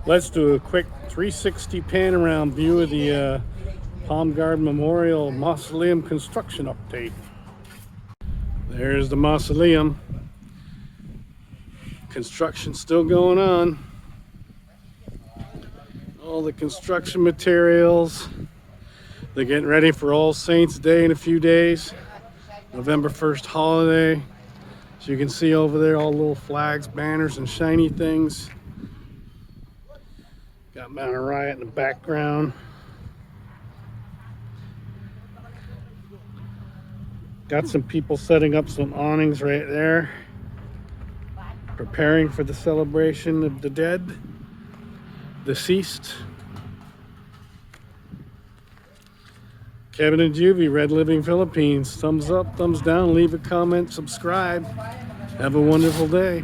Let's do a quick 360 pan around view of the Palm Garden Memorial Mausoleum Construction update. There's the mausoleum. Construction still going on. All the construction materials. They're getting ready for All Saints Day in a few days. November 1st holiday. So you can see over there all the little flags, banners, and shiny things. Got MT Arayat in the background. Got some people setting up some awnings right there, preparing for the celebration of the dead, deceased. Kevin and Juvie, Red Living Philippines. Thumbs up, thumbs down, leave a comment, subscribe. Have a wonderful day.